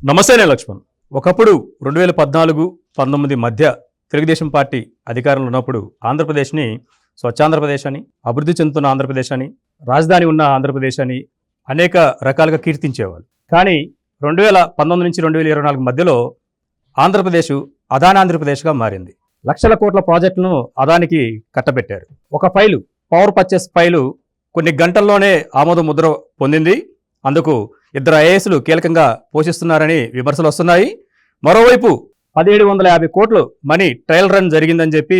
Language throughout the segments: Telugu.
నమస్తే లక్ష్మణ్. ఒకప్పుడు 2014-19 మధ్య తెలుగుదేశం పార్టీ అధికారంలో ఉన్నప్పుడు ఆంధ్రప్రదేశ్ని స్వచ్ఛాంధ్రప్రదేశ్ అని, అభివృద్ధి చెందుతున్న ఆంధ్రప్రదేశ్ అని, రాజధాని ఉన్న ఆంధ్రప్రదేశ్ అని అనేక రకాలుగా కీర్తించేవాళ్ళు. కానీ 2019 నుంచి 2024 మధ్యలో ఆంధ్రప్రదేశ్ అదాని ఆంధ్రప్రదేశ్గా మారింది. లక్షల కోట్ల ప్రాజెక్టులను అదానికి కట్టబెట్టారు. ఒక ఫైలు, పవర్ పర్చేస్ ఫైలు కొన్ని గంటల్లోనే ఆమోద ముద్ర పొందింది. అందుకు 2 ఐఏఎస్లు కీలకంగా పోషిస్తున్నారని విమర్శలు వస్తున్నాయి. మరోవైపు 1750 కోట్లు మనీ ట్రయల్ రన్ జరిగిందని చెప్పి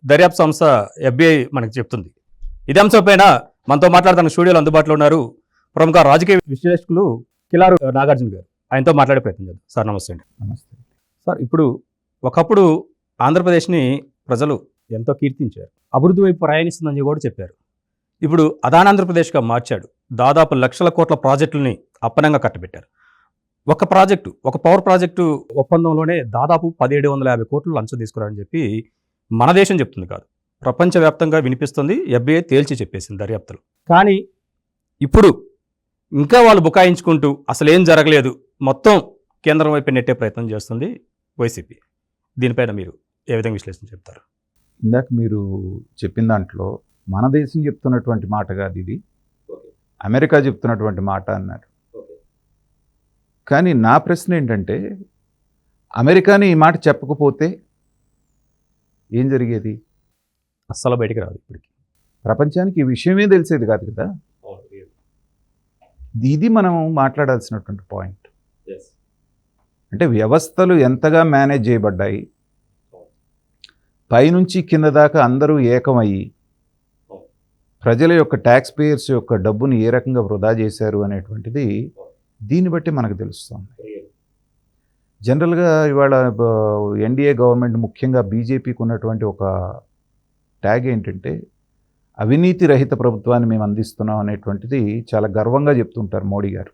దర్యాప్తు సంస్థ FBI మనకు చెప్తుంది. ఇదే అంశంపైన మనతో మాట్లాడుతున్న స్టూడియోలో అందుబాటులో ఉన్నారు ప్రముఖ రాజకీయ విశ్లేషకులు కిలారు నాగార్జున గారు. ఆయనతో మాట్లాడే ప్రయత్నం చేద్దాం. సార్ నమస్తే అండి. నమస్తే సార్, ఇప్పుడు ఒకప్పుడు ఆంధ్రప్రదేశ్ని ప్రజలు ఎంతో కీర్తించారు, అభివృద్ధి వైపు ప్రయాణిస్తుందని కూడా చెప్పారు. ఇప్పుడు అదాని ఆంధ్రప్రదేశ్గా మార్చాడు. దాదాపు లక్షల కోట్ల ప్రాజెక్టులని అప్పనంగా కట్టబెట్టారు. ఒక ప్రాజెక్టు, ఒక పవర్ ప్రాజెక్టు ఒప్పందంలోనే దాదాపు 1750 కోట్లు లంచం తీసుకురారని చెప్పి మన దేశం చెప్తుంది కాదు, ప్రపంచవ్యాప్తంగా వినిపిస్తుంది. FBI తేల్చి చెప్పేసింది దర్యాప్తులు. కానీ ఇప్పుడు ఇంకా వాళ్ళు బుకాయించుకుంటూ అసలు ఏం జరగలేదు, మొత్తం కేంద్రం వైపు నెట్టే ప్రయత్నం చేస్తుంది వైసీపీ. దీనిపైన మీరు ఏ విధంగా విశ్లేషణ చెప్తారు? ఇందాక మీరు చెప్పిన దాంట్లో మన దేశం చెప్తున్నటువంటి మాట కాదు ఇది, అమెరికా చెప్తున్నటువంటి మాట అన్నారు. కానీ నా ప్రశ్న ఏంటంటే, అమెరికాని ఈ మాట చెప్పకపోతే ఏం జరిగేది? అస్సలు బయటికి రాదు. ఇప్పటికి ప్రపంచానికి ఈ విషయమే తెలిసేది కాదు కదా. ఇది మనం మాట్లాడాల్సినటువంటి పాయింట్. అంటే వ్యవస్థలు ఎంతగా మేనేజ్ చేయబడ్డాయి, పైనుంచి కింద దాకా అందరూ ఏకమయ్యి ప్రజల యొక్క ట్యాక్స్ పేయర్స్ యొక్క డబ్బుని ఏ రకంగా వృధా చేశారు అనేటువంటిది దీన్ని బట్టి మనకు తెలుస్తుంది. జనరల్గా ఇవాళ ఎన్డీఏ గవర్నమెంట్, ముఖ్యంగా బీజేపీకి ఉన్నటువంటి ఒక ట్యాగ్ ఏంటంటే అవినీతి రహిత ప్రభుత్వాన్ని మేము అందిస్తున్నాం అనేటువంటిది చాలా గర్వంగా చెప్తుంటారు మోడీ గారు.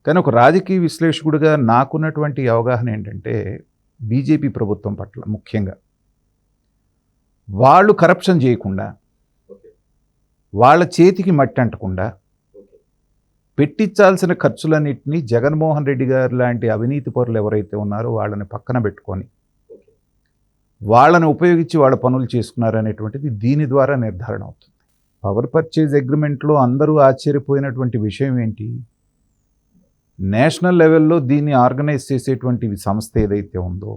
కానీ ఒక రాజకీయ విశ్లేషకుడిగా నాకున్నటువంటి అవగాహన ఏంటంటే, బీజేపీ ప్రభుత్వం పట్ల ముఖ్యంగా వాళ్ళు కరప్షన్ చేయకుండా, వాళ్ళ చేతికి మట్టి అంటకుండా పెట్టించాల్సిన ఖర్చులన్నింటినీ జగన్మోహన్ రెడ్డి గారు లాంటి అవినీతి పరులు ఎవరైతే ఉన్నారో వాళ్ళని పక్కన పెట్టుకొని వాళ్ళని ఉపయోగించి వాళ్ళ పనులు చేసుకున్నారు అనేటువంటిది దీని ద్వారా నిర్ధారణ అవుతుంది. పవర్ పర్చేజ్ అగ్రిమెంట్లో అందరూ ఆశ్చర్యపోయినటువంటి విషయం ఏంటి, నేషనల్ లెవెల్లో దీన్ని ఆర్గనైజ్ చేసేటువంటి సంస్థ ఏదైతే ఉందో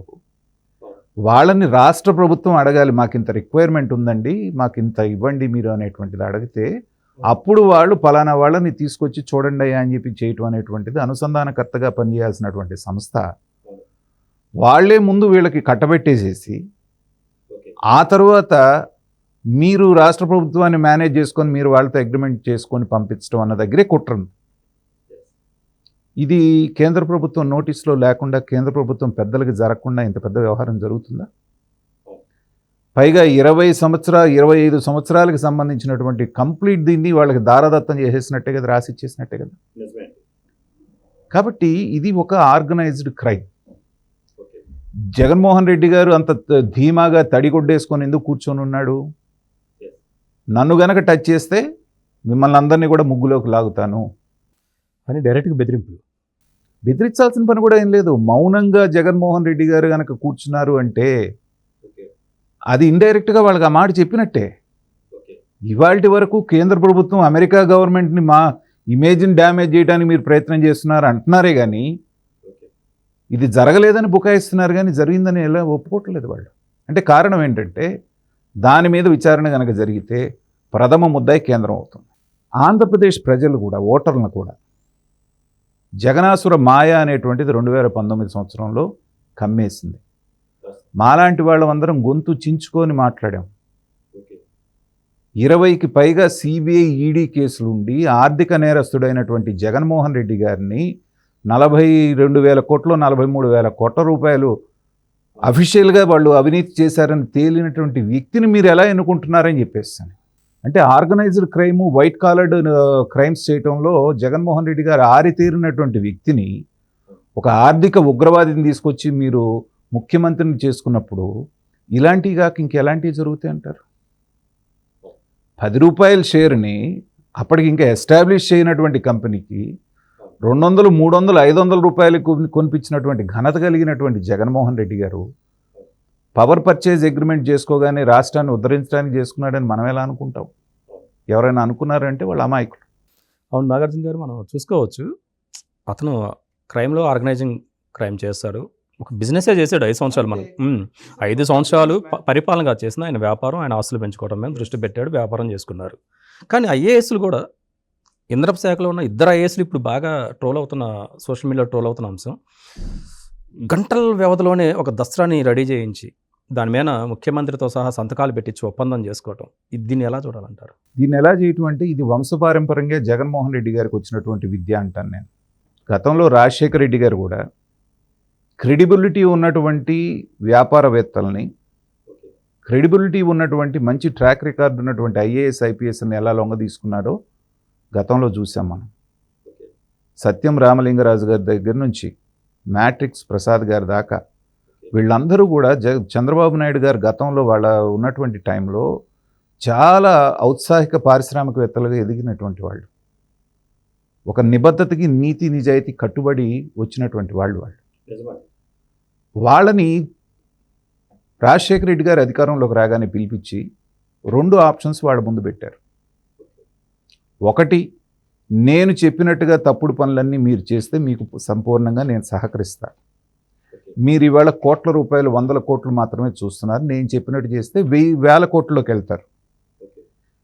వాళ్ళని రాష్ట్ర ప్రభుత్వం అడగాలి, మాకు ఇంత రిక్వైర్మెంట్ ఉందండి, మాకు ఇంత ఇవ్వండి మీరు అనేటువంటిది అడిగితే అప్పుడు వాళ్ళు పలానా వాళ్ళని తీసుకొచ్చి చూడండి అయ్యా అని చెప్పి చేయటం అనేటువంటిది అనుసంధానకర్తగా పనిచేయాల్సినటువంటి సంస్థ వాళ్ళే ముందు వీళ్ళకి కట్టబెట్టేసేసి ఆ తర్వాత మీరు రాష్ట్ర ప్రభుత్వాన్ని మేనేజ్ చేసుకొని మీరు వాళ్ళతో అగ్రిమెంట్ చేసుకొని పంపించడం అన్న దగ్గరే కుట్రను. ఇది కేంద్ర ప్రభుత్వం నోటీసులో లేకుండా, కేంద్ర ప్రభుత్వం పెద్దలకి జరగకుండా ఇంత పెద్ద వ్యవహారం జరుగుతుందా? పైగా 25 సంవత్సరాలకు సంబంధించినటువంటి కంప్లీట్ దీన్ని వాళ్ళకి దారదత్తం చేసేసినట్టే కదా, రాసిచ్చేసినట్టే కదా. కాబట్టి ఇది ఒక ఆర్గనైజ్డ్ క్రైమ్. జగన్మోహన్ రెడ్డి గారు అంత ధీమాగా తడిగొడ్డేసుకొని ఎందుకు కూర్చొని ఉన్నాడు? నన్ను గనక టచ్ చేస్తే మిమ్మల్ని అందరినీ కూడా ముగ్గులోకి లాగుతాను అని డైరెక్ట్గా బెదిరించాల్సిన పని కూడా ఏం లేదు. మౌనంగా జగన్మోహన్ రెడ్డి గారు కనుక కూర్చున్నారు అంటే అది ఇండైరెక్ట్గా వాళ్ళకి ఆ మాట చెప్పినట్టే. ఇవాల్టి వరకు కేంద్ర ప్రభుత్వం అమెరికా గవర్నమెంట్ని మా ఇమేజ్ని డ్యామేజ్ చేయడానికి మీరు ప్రయత్నం చేస్తున్నారు అంటున్నారే కానీ ఇది జరగలేదని బుకాయిస్తున్నారు, కానీ జరిగిందని ఎలా ఒప్పుకోవట్లేదు వాళ్ళు. అంటే కారణం ఏంటంటే, దాని మీద విచారణ కనుక జరిగితే ప్రథమ ముద్దాయి కేంద్రం అవుతుంది. ఆంధ్రప్రదేశ్ ప్రజలు కూడా, ఓటర్లను కూడా జగనాసుర మాయ అనేటువంటిది 2019 సంవత్సరంలో కమ్మేసింది. మాలాంటి వాళ్ళందరం గొంతు చించుకొని మాట్లాడాం. 20కి పైగా CBI ED కేసులుండి ఆర్థిక నేరస్తుడైనటువంటి జగన్మోహన్ రెడ్డి గారిని 42,000 కోట్లు 43,000 కోట్ల రూపాయలు అఫీషియల్గా వాళ్ళు అవినీతి చేశారని తేలినటువంటి వ్యక్తిని మీరు ఎలా ఎన్నుకుంటున్నారని చెప్పేస్తాను. అంటే organised crime, white collared crimes చేయటంలో జగన్మోహన్ రెడ్డి గారు ఆరితేరినటువంటి వ్యక్తిని, ఒక ఆర్థిక ఉగ్రవాదిని తీసుకొచ్చి మీరు ముఖ్యమంత్రిని చేసుకున్నప్పుడు ఇలాంటివి కాక ఇంకెలాంటివి జరుగుతాయి అంటారు? 10 రూపాయల షేర్ని అప్పటికి ఇంకా ఎస్టాబ్లిష్ చేయనటువంటి కంపెనీకి 200, 300, 500 రూపాయలకు కొనిపించినటువంటి ఘనత కలిగినటువంటి జగన్మోహన్ రెడ్డి గారు పవర్ పర్చేజ్ అగ్రిమెంట్ చేసుకోగానే రాష్ట్రాన్ని ఉద్ధరించడానికి చేసుకున్నాడని మనం ఎలా అనుకుంటాం? ఎవరైనా అనుకున్నారంటే వాళ్ళు అమాయకులు. అవును నాగార్జున గారు, మనం చూసుకోవచ్చు, అతను క్రైమ్లో ఆర్గనైజింగ్ క్రైమ్ చేస్తాడు, ఒక బిజినెసే చేశాడు 5 సంవత్సరాలు. మనం 5 సంవత్సరాలు పరిపాలనగా చేసిన ఆయన వ్యాపారం, ఆయన ఆస్తులు పెంచుకోవడం మీద దృష్టి పెట్టాడు, వ్యాపారం చేసుకున్నారు. కానీ ఐఏఎస్లు కూడా, ఇంద్రపు శాఖలో ఉన్న 2 ఐఏఎస్లు ఇప్పుడు బాగా ట్రోల్ అవుతున్న, సోషల్ మీడియాలో ట్రోల్ అవుతున్న అంశం, గంటల వ్యవధిలోనే ఒక దస్త్రాన్ని రెడీ చేయించి దాని మీద ముఖ్యమంత్రితో సహా సంతకాలు పెట్టించి ఒప్పందం చేసుకోవటం, దీన్ని ఎలా చూడాలంటారు? దీన్ని ఎలా చేయటం అంటే ఇది వంశపారంపర్యంగా జగన్మోహన్ రెడ్డి గారికి వచ్చినటువంటి విద్య అంటాను నేను. గతంలో రాజశేఖర రెడ్డి గారు కూడా క్రెడిబిలిటీ ఉన్నటువంటి వ్యాపారవేత్తల్ని, క్రెడిబిలిటీ ఉన్నటువంటి మంచి ట్రాక్ రికార్డు ఉన్నటువంటి ఐఏఎస్ ఐపీఎస్ని ఎలా లొంగ తీసుకున్నాడో గతంలో చూసాం మనం. సత్యం రామలింగరాజు గారి దగ్గర నుంచి మ్యాట్రిక్స్ ప్రసాద్ గారి దాకా వీళ్ళందరూ కూడా చంద్రబాబు నాయుడు గారు గతంలో వాళ్ళ ఉన్నటువంటి టైంలో చాలా ఔత్సాహిక పారిశ్రామికవేత్తలుగా ఎదిగినటువంటి వాళ్ళు, ఒక నిబద్ధతకి నీతి నిజాయితీ కట్టుబడి వచ్చినటువంటి వాళ్ళు. వాళ్ళని రాజశేఖర రెడ్డి గారు అధికారంలోకి రాగానే పిలిపించి 2 ఆప్షన్స్ వాళ్ళ ముందు పెట్టారు. ఒకటి, నేను చెప్పినట్టుగా తప్పుడు పనులన్నీ మీరు చేస్తే మీకు సంపూర్ణంగా నేను సహకరిస్తాను. మీరు ఇవాళ కోట్ల రూపాయలు, 100 కోట్లు మాత్రమే చూస్తున్నారు. నేను చెప్పినట్టు చేస్తే 1000 కోట్లలోకి వెళ్తారు.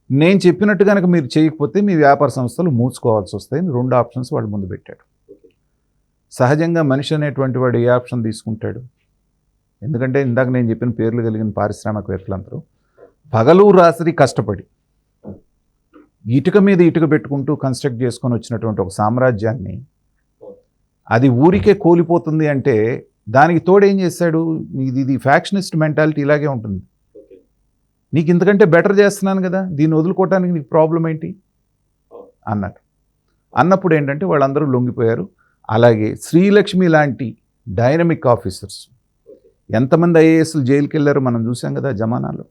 నేను చెప్పినట్టు కనుక మీరు చేయకపోతే మీ వ్యాపార సంస్థలు మూసుకోవాల్సి వస్తాయని 2 ఆప్షన్స్ వాళ్ళ ముందు పెట్టాడు. సహజంగా మనిషి అనేటువంటి వాడు ఏ ఆప్షన్ తీసుకుంటాడు? ఎందుకంటే ఇందాక నేను చెప్పిన పేర్లు కలిగిన పారిశ్రామికవేత్తలందరూ పగలు రాత్రి కష్టపడి ఇటుక మీద ఇటుక పెట్టుకుంటూ కన్స్ట్రక్ట్ చేసుకొని వచ్చినటువంటి ఒక సామ్రాజ్యాన్ని అది ఊరికే కూలిపోతుంది అంటే దానికి తోడేం చేశాడు? ఇది ఫ్యాక్షనిస్ట్ మెంటాలిటీ ఇలాగే ఉంటుంది. నీకు ఇంతకంటే బెటర్ చేస్తున్నాను కదా, దీన్ని వదులుకోవటానికి నీకు ప్రాబ్లం ఏంటి అన్నారు. అన్నప్పుడు ఏంటంటే వాళ్ళందరూ లొంగిపోయారు. అలాగే శ్రీలక్ష్మి లాంటి డైనమిక్ ఆఫీసర్స్, ఎంతమంది ఐఏఎస్లు జైలుకి వెళ్ళారో మనం చూసాం కదా జమానాలో.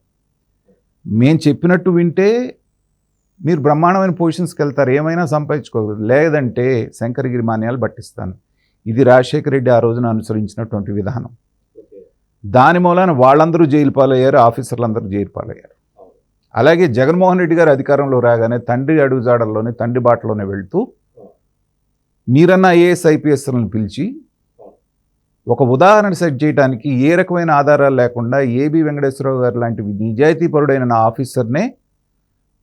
మేము చెప్పినట్టు వింటే మీరు బ్రహ్మాండమైన పొజిషన్స్కి వెళ్తారు, ఏమైనా సంపాదించుకోగలరు, లేదంటే శంకరగిరి మాన్యాలు పట్టిస్తాను. ఇది రాజశేఖర రెడ్డి ఆ రోజున అనుసరించినటువంటి విధానం. దాని మూలాన వాళ్ళందరూ జైలు పాలయ్యారు, ఆఫీసర్లందరూ జైలు పాలయ్యారు. అలాగే జగన్మోహన్ రెడ్డి గారు అధికారంలో రాగానే తండ్రి అడుగుజాడల్లోనే, తండ్రి బాటలోనే వెళ్తూ మీరన్న ఐఏఎస్ ఐపీఎస్లను పిలిచి ఒక ఉదాహరణ సెట్ చేయడానికి ఏ రకమైన ఆధారాలు లేకుండా ఏబి వెంకటేశ్వరరావు గారు లాంటి నిజాయితీపరుడైన నా ఆఫీసర్నే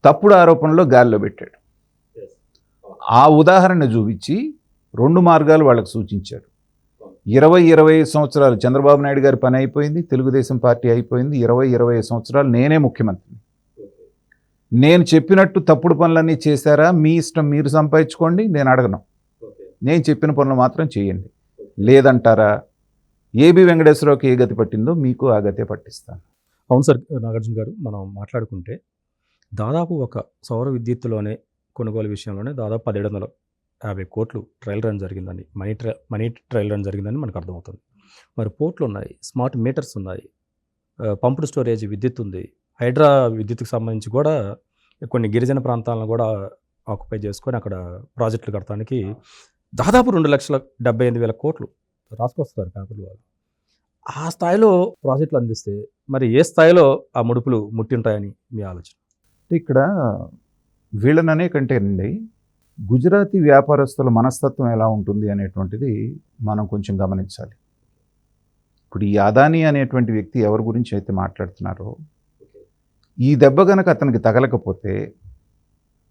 తప్పుడు ఆరోపణలో గాల్లో పెట్టాడు. ఆ ఉదాహరణ చూపించి 2 మార్గాలు వాళ్ళకు సూచించారు. 20-25 సంవత్సరాలు చంద్రబాబు నాయుడు గారి పని అయిపోయింది, తెలుగుదేశం పార్టీ అయిపోయింది. 20-25 సంవత్సరాలు నేనే ముఖ్యమంత్రి. నేను చెప్పినట్టు తప్పుడు పనులన్నీ చేశారా, మీ ఇష్టం, మీరు సంపాదించుకోండి, నేను అడగను. నేను చెప్పిన పనులు మాత్రం చేయండి. లేదంటారా, ఏబి వెంకటేశ్వరరావుకి ఏ గతి పట్టిందో మీకు ఆ గతే పట్టిస్తాను. అవును సార్ నాగార్జున గారు, మనం మాట్లాడుకుంటే దాదాపు ఒక సౌర విద్యుత్తులోనే కొనుగోలు విషయంలోనే దాదాపు 1750 కోట్లు ట్రయల్ రన్ జరిగిందని, మనీ ట్రయల్ రన్ జరిగిందని మనకు అర్థమవుతుంది. మరి పోర్ట్లు ఉన్నాయి, స్మార్ట్ మీటర్స్ ఉన్నాయి, పంప్డ్ స్టోరేజ్ విద్యుత్ ఉంది, హైడ్రా విద్యుత్కి సంబంధించి కూడా కొన్ని గిరిజన ప్రాంతాలను కూడా ఆక్యుపై చేసుకొని అక్కడ ప్రాజెక్టులు కట్టడానికి దాదాపు 2,78,000 కోట్లు రాసుకొస్తారు పేపర్లు వాళ్ళు. ఆ స్థాయిలో ప్రాజెక్టులు అందిస్తే మరి ఏ స్థాయిలో ఆ ముడుపులు ముట్టింటాయని మీ ఆలోచన? ఇక్కడ వీళ్ళననే కంటేనండి గుజరాతీ వ్యాపారస్తుల మనస్తత్వం ఎలా ఉంటుంది అనేటువంటిది మనం కొంచెం గమనించాలి. ఇప్పుడు ఈ అదానీ అనేటువంటి వ్యక్తి ఎవరి గురించి అయితే మాట్లాడుతున్నారో, ఈ దెబ్బ గనక అతనికి తగలకపోతే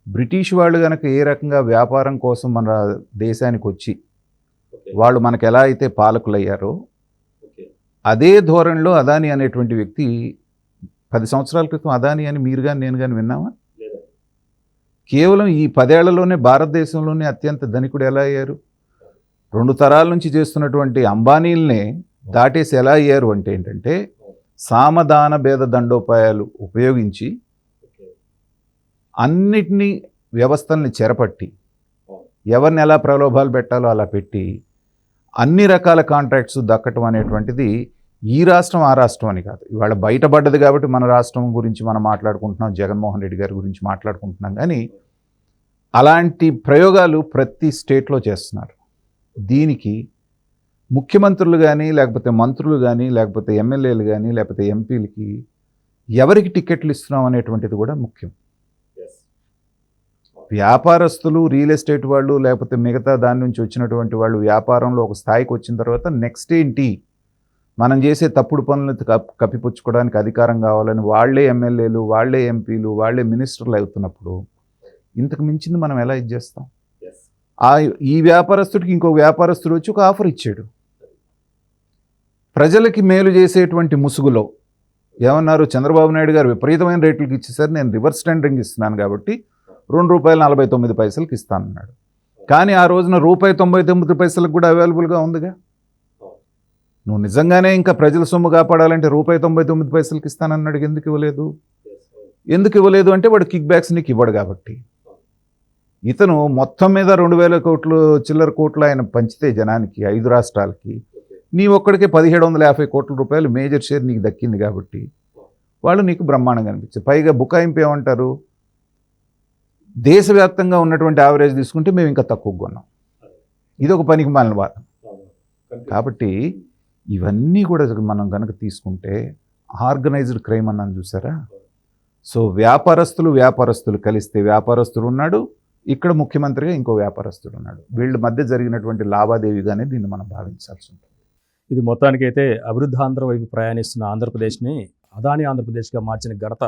బ్రిటిష్ వాళ్ళు కనుక ఏ రకంగా వ్యాపారం కోసం మన దేశానికి వచ్చి వాళ్ళు మనకు ఎలా అయితే పాలకులయ్యారో అదే ధోరణిలో అదానీ అనేటువంటి వ్యక్తి 10 సంవత్సరాల క్రితం అదానీ అని మీరు కానీ నేను కానీ విన్నామా? కేవలం ఈ 10 ఏళ్లలోనే భారతదేశంలోనే అత్యంత ధనికుడు ఎలా అయ్యారు? 2 తరాల నుంచి చేస్తున్నటువంటి అంబానీలనే దాటేసి ఎలా అయ్యారు అంటే ఏంటంటే సామధాన భేద దండోపాయాలు ఉపయోగించి అన్నిటినీ వ్యవస్థల్ని చెరపట్టి ఎవరిని ఎలా ప్రలోభాలు పెట్టాలో అలా పెట్టి అన్ని రకాల కాంట్రాక్ట్స్ దక్కటం అనేటువంటిది ఈ రాష్ట్రం ఆ రాష్ట్రం అని కాదు. ఇవాళ బయటపడ్డది కాబట్టి మన రాష్ట్రం గురించి మనం మాట్లాడుకుంటున్నాం, జగన్మోహన్ రెడ్డి గారి గురించి మాట్లాడుకుంటున్నాం. కానీ అలాంటి ప్రయోగాలు ప్రతి స్టేట్లో చేస్తున్నారు. దీనికి ముఖ్యమంత్రులు కానీ, లేకపోతే మంత్రులు కానీ, లేకపోతే ఎమ్మెల్యేలు కానీ, లేకపోతే ఎంపీలకి ఎవరికి టికెట్లు ఇస్తున్నాం అనేటువంటిది కూడా ముఖ్యం. వ్యాపారస్తులు, రియల్ ఎస్టేట్ వాళ్ళు, లేకపోతే మిగతా దాని నుంచి వచ్చినటువంటి వాళ్ళు వ్యాపారంలో ఒక స్థాయికి వచ్చిన తర్వాత నెక్స్ట్ ఏంటి, మనం చేసే తప్పుడు పనులను కప్పిపుచ్చుకోవడానికి అధికారం కావాలని వాళ్ళే ఎమ్మెల్యేలు, వాళ్ళే ఎంపీలు, వాళ్ళే మినిస్టర్లు అవుతున్నప్పుడు ఇంతకు మించింది మనం ఎలా ఇది చేస్తాం? ఈ వ్యాపారస్తుడికి ఇంకో వ్యాపారస్తుడు వచ్చి ఒక ఆఫర్ ఇచ్చాడు. ప్రజలకి మేలు చేసేటువంటి ముసుగులో ఏమన్నారు, చంద్రబాబు నాయుడు గారు విపరీతమైన రేట్లకు ఇచ్చేసరి నేను రివర్స్ టెండరింగ్ ఇస్తున్నాను కాబట్టి ₹2.49 ఇస్తానన్నాడు. కానీ ఆ రోజున ₹1.99 కూడా అవైలబుల్గా ఉందిగా. నువ్వు నిజంగానే ఇంకా ప్రజల సొమ్ము కాపాడాలంటే ₹1.99 ఇస్తానన్నాడు. ఎందుకు ఇవ్వలేదు? ఎందుకు ఇవ్వలేదు అంటే వాడు కిక్ బ్యాక్స్ నీకు ఇవ్వడు కాబట్టి. ఇతను మొత్తం మీద 2,000 కోట్లు చిల్లర కోట్లు ఆయన పంచితే జనానికి 5 రాష్ట్రాలకి, నీ ఒక్కడికే ₹1,750 కోట్ల మేజర్ షేర్ నీకు దక్కింది కాబట్టి వాళ్ళు నీకు బ్రహ్మాండంగా అనిపించారు. పైగా బుకాయింపు ఏమంటారు, దేశవ్యాప్తంగా ఉన్నటువంటి యావరేజ్ తీసుకుంటే మేము ఇంకా తక్కువ కొన్నాం. ఇది ఒక పనికి మాలిన వాదం. కాబట్టి ఇవన్నీ కూడా మనం కనుక తీసుకుంటే ఆర్గనైజ్డ్ క్రైమ్ అన్నాను చూసారా. సో వ్యాపారస్తులు కలిస్తే వ్యాపారస్తుడు ఉన్నాడు, ఇక్కడ ముఖ్యమంత్రిగా ఇంకో వ్యాపారస్తుడు ఉన్నాడు. వీళ్ళ మధ్య జరిగినటువంటి లావాదేవీగానే దీన్ని మనం భావించాల్సి ఉంటుంది. ఇది మొత్తానికైతే అభివృద్ధి ఆంధ్ర వైపు ప్రయాణిస్తున్న ఆంధ్రప్రదేశ్ని అదాని ఆంధ్రప్రదేశ్గా మార్చిన ఘనత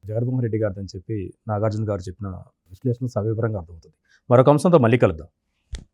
జగన్మోహన్ రెడ్డి గారిదని చెప్పి నాగార్జున గారు చెప్పిన విశ్లేషణ సవివరంగా అర్థమవుతుంది. మరొక అంశంతో మళ్ళీ కలుద్దాం.